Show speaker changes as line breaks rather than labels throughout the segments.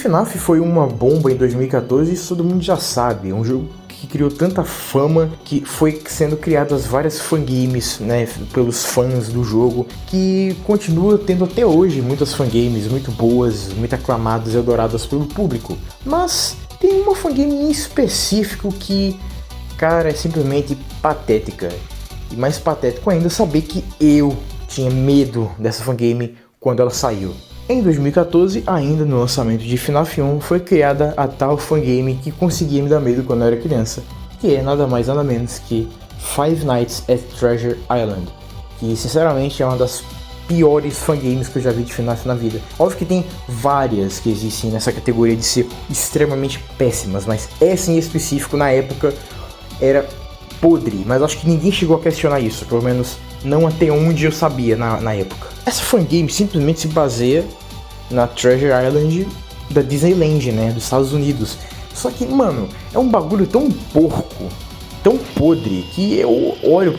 FNAF foi uma bomba em 2014, isso todo mundo já sabe. É um jogo que criou tanta fama, que foi sendo criadas várias fangames, né, pelos fãs do jogo, que continua tendo até hoje muitas fangames muito boas, muito aclamadas e adoradas pelo público. Mas tem uma fangame em específico que, cara, é simplesmente patética. E mais patético ainda saber que eu tinha medo dessa fangame quando ela saiu. Em 2014, ainda no lançamento de FNAF 1, foi criada a tal fangame que conseguia me dar medo quando eu era criança, que é nada mais nada menos que Five Nights at Treasure Island, que sinceramente é uma das piores fangames que eu já vi de FNAF na vida. Óbvio que tem várias que existem nessa categoria de ser extremamente péssimas, mas essa em específico na época era podre, mas acho que ninguém chegou a questionar isso, pelo menos não até onde eu sabia na época. Essa fangame simplesmente se baseia na Treasure Island da Disneyland, né, dos Estados Unidos. Só que, mano, é um bagulho tão porco, tão podre, que eu olho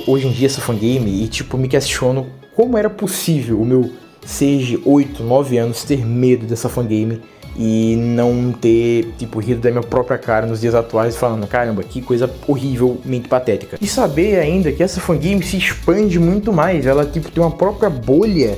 hoje em dia essa fangame e tipo me questiono como era possível o meu 6 de 8, 9 anos ter medo dessa fangame e não ter, tipo, rido da minha própria cara nos dias atuais falando, caramba, que coisa horrivelmente patética. E saber ainda que essa fangame se expande muito mais, ela, tipo, tem uma própria bolha,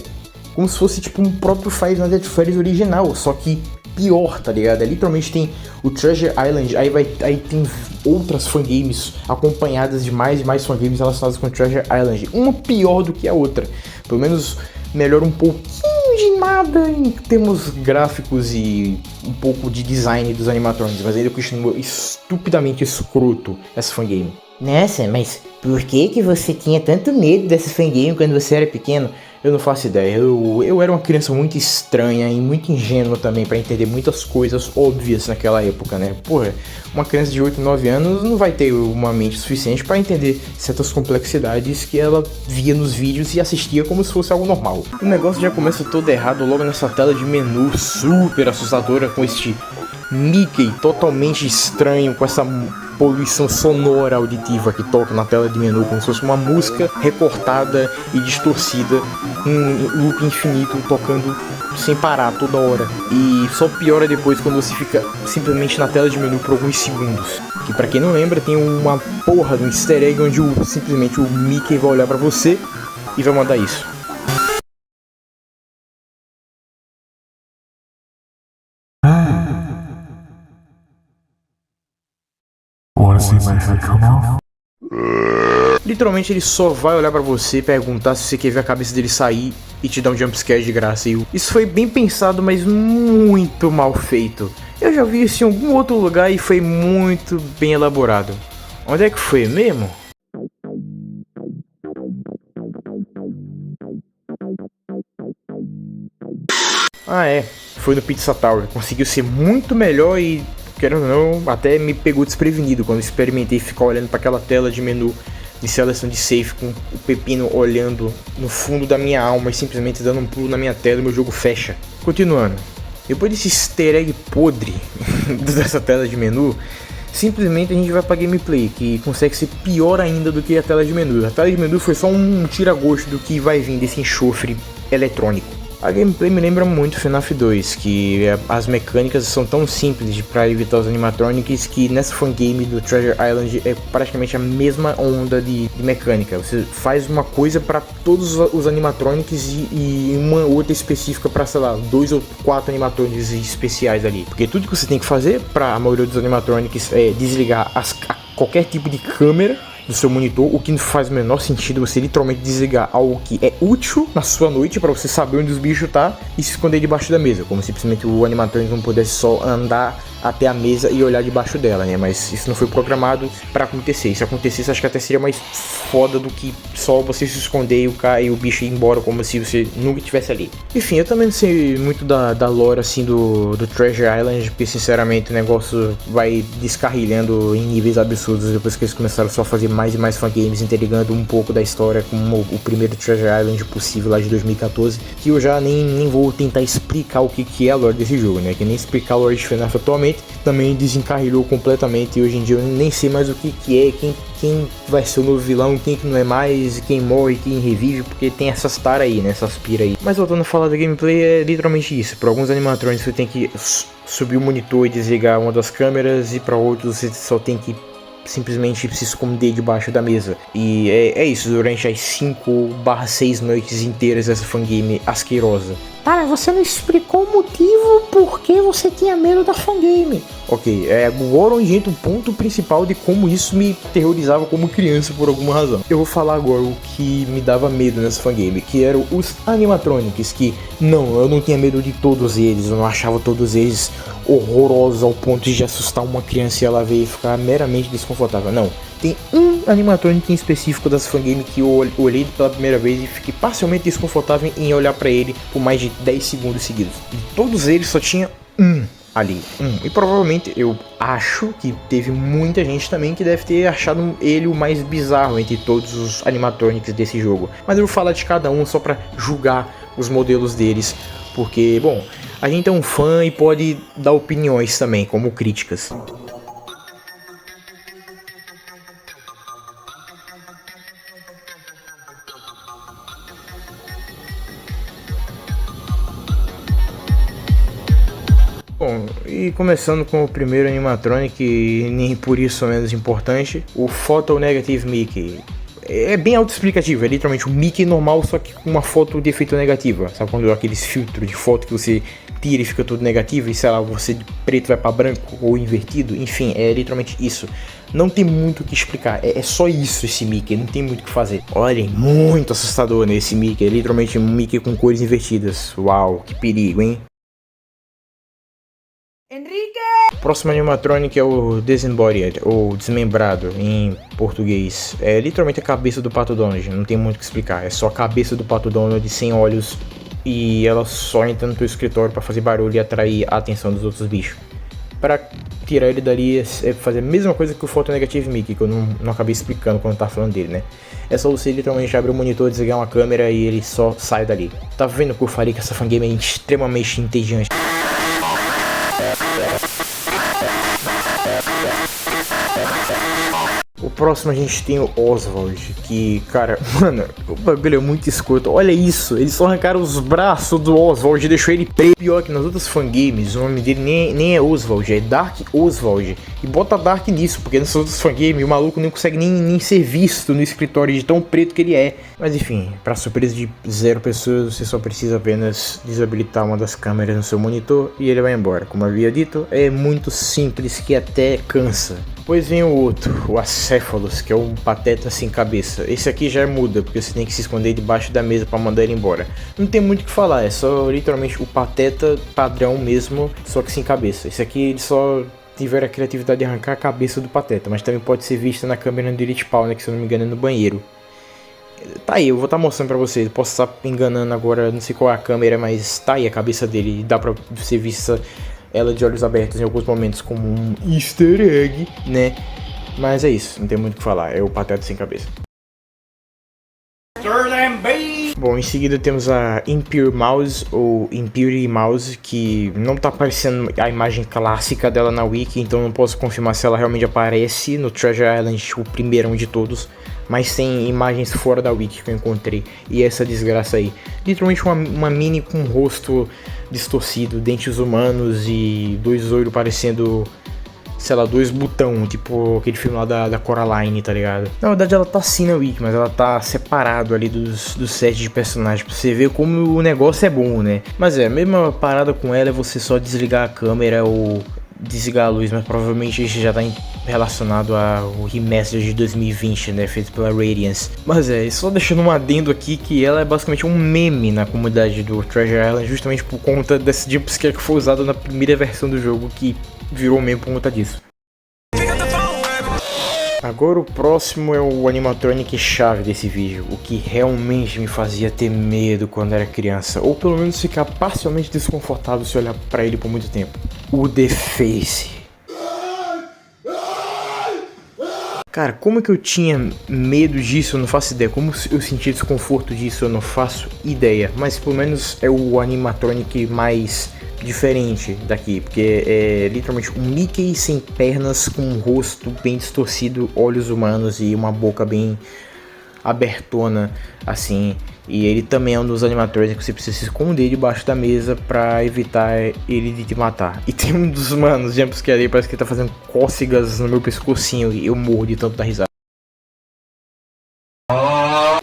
como se fosse, tipo, um próprio Five Nights at Freddy's original, só que pior, tá ligado? Literalmente tem o Treasure Island, aí tem outras fangames acompanhadas de mais e mais fangames relacionadas com o Treasure Island, uma pior do que a outra, pelo menos melhora um pouquinho de nada em termos gráficos e um pouco de design dos animatronics, mas ainda continua estupidamente escroto essa fangame.
Nossa, mas por que você tinha tanto medo dessa fangame quando você era pequeno?
Eu não faço ideia, eu era uma criança muito estranha e muito ingênua também pra entender muitas coisas óbvias naquela época, né? Porra, uma criança de 8, 9 anos não vai ter uma mente suficiente pra entender certas complexidades que ela via nos vídeos e assistia como se fosse algo normal. O negócio já começa todo errado logo nessa tela de menu super assustadora com este Mickey totalmente estranho, com essa poluição sonora auditiva que toca na tela de menu, como se fosse uma música recortada e distorcida, um loop infinito tocando sem parar toda hora. E só piora depois quando você fica simplesmente na tela de menu por alguns segundos. Que pra quem não lembra, tem uma porra de um easter egg onde simplesmente o Mickey vai olhar pra você e vai mandar isso. Literalmente ele só vai olhar pra você e perguntar se você quer ver a cabeça dele sair e te dar um jumpscare de graça. E isso foi bem pensado, mas muito mal feito. Eu já vi isso em algum outro lugar e foi muito bem elaborado. Onde é que foi mesmo? Ah é, foi no Pizza Tower. Conseguiu ser muito melhor e, querendo ou não, até me pegou desprevenido quando experimentei ficar olhando para aquela tela de menu de seleção de save com o pepino olhando no fundo da minha alma e simplesmente dando um pulo na minha tela e meu jogo fecha. Continuando, depois desse easter egg podre dessa tela de menu, simplesmente a gente vai pra gameplay, que consegue ser pior ainda do que a tela de menu. A tela de menu foi só um tira-gosto do que vai vir desse enxofre eletrônico. A gameplay me lembra muito FNAF 2, que as mecânicas são tão simples para evitar os animatronics que nessa fangame do Treasure Island é praticamente a mesma onda de mecânica. Você faz uma coisa para todos os animatronics e uma outra específica para, sei lá, 2 ou 4 animatronics especiais ali. Porque tudo que você tem que fazer para a maioria dos animatronics é desligar qualquer tipo de câmera do seu monitor, o que não faz o menor sentido você literalmente desligar algo que é útil na sua noite para você saber onde os bichos tá e se esconder debaixo da mesa, como se simplesmente o animatrônico não pudesse só andar até a mesa e olhar debaixo dela, né? Mas isso não foi programado para acontecer. Se acontecesse, acho que até seria mais foda do que só você se esconder e o bicho ir embora como se você nunca estivesse ali. Enfim, eu também não sei muito da lore assim do Treasure Island, porque sinceramente o negócio vai descarrilhando em níveis absurdos depois que eles começaram só a fazer mais e mais fangames, interligando um pouco da história com o primeiro Treasure Island possível lá de 2014, que eu já nem vou tentar explicar o que é a lore desse jogo, né? Que nem explicar a lore de FNAF atualmente, infelizmente também desencarrilhou completamente e hoje em dia eu nem sei mais o que é, quem vai ser o novo vilão, quem que não é mais, quem morre, quem revive, porque tem essas taras aí, né, essas pira aí. Mas voltando a falar da gameplay, é literalmente isso. Para alguns animatronics você tem que subir o monitor e desligar uma das câmeras, e para outros você só tem que simplesmente se esconder debaixo da mesa. E é isso, durante as 5/6 noites inteiras dessa fangame asquerosa.
Para, você não explicou o motivo por que você tinha medo da fangame.
Ok, agora onde entra o ponto principal de como isso me terrorizava como criança por alguma razão. Eu vou falar agora o que me dava medo nessa fangame, que eram os animatronics, que eu não tinha medo de todos eles, eu não achava todos eles horrorosos ao ponto de assustar uma criança e ela ver e ficar meramente desconfortável. Não, tem um animatronic em específico dessa fangame que eu olhei pela primeira vez e fiquei parcialmente desconfortável em olhar pra ele por mais de 10 segundos seguidos. De todos eles só tinha ali. E provavelmente eu acho que teve muita gente também que deve ter achado ele o mais bizarro entre todos os animatronics desse jogo. Mas eu vou falar de cada um só pra julgar os modelos deles, porque, bom, a gente é um fã e pode dar opiniões também, como críticas. Bom, e começando com o primeiro animatronic, e nem por isso menos importante, o Photo Negative Mickey. É bem autoexplicativo, é literalmente um Mickey normal, só que com uma foto de efeito negativa. Sabe quando aqueles filtros de foto que você tira e fica tudo negativo e sei lá, você de preto vai pra branco ou invertido? Enfim, é literalmente isso. Não tem muito o que explicar, é só isso esse Mickey, não tem muito o que fazer. Olhem, muito assustador nesse Mickey, é literalmente um Mickey com cores invertidas. Uau, que perigo, hein?
Enrique!
O próximo animatronic é o Disembodied, ou Desmembrado em português. É literalmente a cabeça do Pato Donald, não tem muito o que explicar. É só a cabeça do Pato Donald sem olhos e ela só entra no teu escritório para fazer barulho e atrair a atenção dos outros bichos. Para tirar ele dali é fazer a mesma coisa que o Photo Negative Mickey, que eu não acabei explicando quando eu tava falando dele, né? É só você literalmente abrir o monitor, desligar uma câmera e ele só sai dali. Tá vendo que eu falei que essa fangame é extremamente entediante? O próximo a gente tem o Oswald, que, cara, mano, o bagulho é muito escroto. Olha isso, eles só arrancaram os braços do Oswald e deixou ele preto. Pior que nas outras fangames, o nome dele nem é Oswald, é Dark Oswald. E bota Dark nisso, porque nessas outras fangames o maluco nem consegue nem ser visto no escritório de tão preto que ele é. Mas enfim, pra surpresa de 0 pessoas, você só precisa apenas desabilitar uma das câmeras no seu monitor e ele vai embora. Como eu havia dito, é muito simples que até cansa. Depois vem o outro, o Acéfalos, que é um pateta sem cabeça. Esse aqui já muda, porque você tem que se esconder debaixo da mesa para mandar ele embora. Não tem muito o que falar, é só literalmente o pateta padrão mesmo, só que sem cabeça. Esse aqui eles só tiveram a criatividade de arrancar a cabeça do pateta, mas também pode ser vista na câmera do Elite Spawn, né, que se eu não me engano é no banheiro. Tá aí, eu vou estar mostrando pra vocês, posso estar enganando agora, não sei qual é a câmera, mas tá aí a cabeça dele, dá pra ser vista ela de olhos abertos em alguns momentos como um easter egg, né? Mas é isso, não tem muito o que falar, é o pateta sem cabeça. Bom, em seguida temos a Impure Mouse, ou Impure Mouse, que não tá aparecendo a imagem clássica dela na wiki, então não posso confirmar se ela realmente aparece no Treasure Island, o primeirão de todos. Mas tem imagens fora da wiki que eu encontrei, e essa desgraça aí. Literalmente uma mini com um rosto distorcido, dentes humanos e 2 olhos parecendo, sei lá, 2 botão, tipo aquele filme lá da Coraline, tá ligado? Na verdade ela tá assim na wiki, mas ela tá separado ali dos sets de personagens, pra você ver como o negócio é bom, né? Mas a mesma parada com ela é você só desligar a câmera ou desligar a luz, mas provavelmente isso já tá relacionado ao remaster de 2020, né, feito pela Radiance. Mas só deixando um adendo aqui que ela é basicamente um meme na comunidade do Treasure Island, justamente por conta desse jumpscare que foi usado na primeira versão do jogo, que virou meme por conta disso. Agora o próximo é o animatronic chave desse vídeo, o que realmente me fazia ter medo quando era criança, ou pelo menos ficar parcialmente desconfortável se olhar pra ele por muito tempo. O The Face. Cara, como é que eu tinha medo disso? Eu não faço ideia. Como eu senti desconforto disso? Eu não faço ideia. Mas pelo menos é o animatronic mais diferente daqui, porque é literalmente um Mickey sem pernas, com um rosto bem distorcido, olhos humanos e uma boca bem abertona, assim. E ele também é um dos animatrônicos que você precisa se esconder debaixo da mesa pra evitar ele de te matar. E tem um dos manos, jumpscare ali, parece que ele tá fazendo cócegas no meu pescocinho e eu morro de tanto dar risada.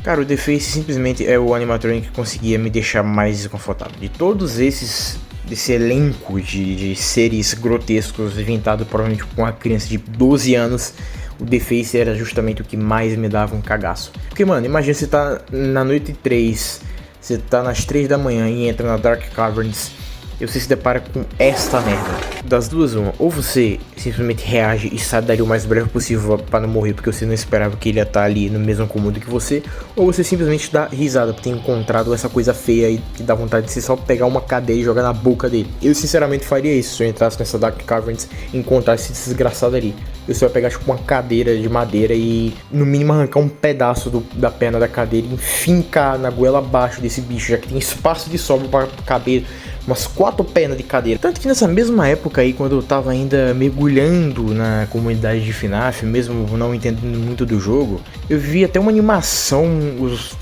Cara, o The Face simplesmente é o animatronic que conseguia me deixar mais desconfortável. De todos desse elenco de seres grotescos inventado provavelmente por uma criança de 12 anos, o The Face era justamente o que mais me dava um cagaço. Porque, mano, imagina você tá na noite 3, você tá nas 3 da manhã e entra na Dark Caverns e você se depara com esta merda. Das duas, uma, ou você simplesmente reage e sai dali o mais breve possível pra não morrer porque você não esperava que ele ia estar ali no mesmo cômodo que você, ou você simplesmente dá risada por ter encontrado essa coisa feia e que dá vontade de você só pegar uma cadeira e jogar na boca dele. Eu sinceramente faria isso se eu entrasse nessa Dark Caverns e encontrasse esse desgraçado ali. Eu só ia pegar tipo uma cadeira de madeira e no mínimo arrancar um pedaço da perna da cadeira e enfincar na goela abaixo desse bicho, já que tem espaço de sobra para caber umas 4 pernas de cadeira. Tanto que nessa mesma época aí, quando eu tava ainda mergulhando na comunidade de FNAF, mesmo não entendendo muito do jogo, eu vi até uma animação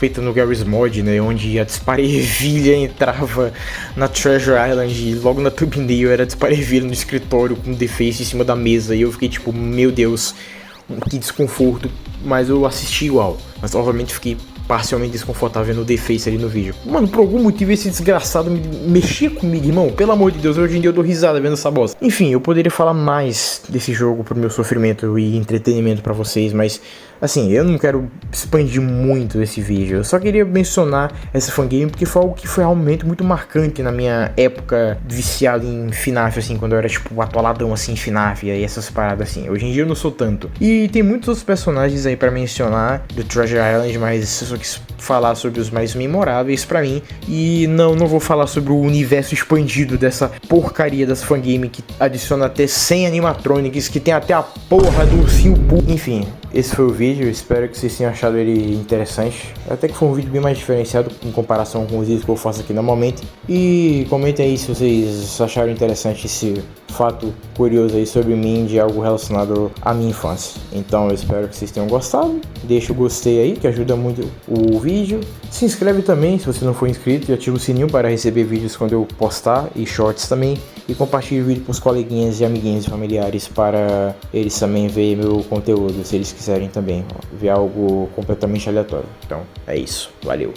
feita no Garry's Mod, né, onde a Disparevilha entrava na Treasure Island e logo na thumbnail era a Disparevilha no escritório com o The Face em cima da mesa, e eu fiquei tipo, meu Deus, que desconforto, mas eu assisti igual, mas obviamente fiquei parcialmente desconfortável no The Face ali no vídeo. Mano, por algum motivo esse desgraçado mexia comigo, irmão. Pelo amor de Deus, hoje em dia eu dou risada vendo essa bosta. Enfim, eu poderia falar mais desse jogo pro meu sofrimento e entretenimento pra vocês, mas assim, eu não quero expandir muito esse vídeo. Eu só queria mencionar essa fangame porque foi algo que foi realmente muito marcante na minha época viciado em FNAF, assim, quando eu era tipo atoladão assim em FNAF e essas paradas assim. Hoje em dia eu não sou tanto. E tem muitos outros personagens aí pra mencionar do Treasure Island, mas eu só quis falar sobre os mais memoráveis pra mim. E não vou falar sobre o universo expandido dessa porcaria dessa fangame que adiciona até 100 animatronics, que tem até a porra do ursinho Poo. Enfim, esse foi o vídeo, espero que vocês tenham achado ele interessante. Até que foi um vídeo bem mais diferenciado em comparação com os vídeos que eu faço aqui normalmente. E comentem aí se vocês acharam interessante esse fato curioso aí sobre mim, de algo relacionado à minha infância. Então eu espero que vocês tenham gostado. Deixa o gostei aí, que ajuda muito o vídeo. Se inscreve também se você não for inscrito e ativa o sininho para receber vídeos quando eu postar, e shorts também. E compartilhe o vídeo com os coleguinhas e amiguinhos e familiares para eles também verem meu conteúdo, se eles quiserem também ver algo completamente aleatório. Então é isso, valeu!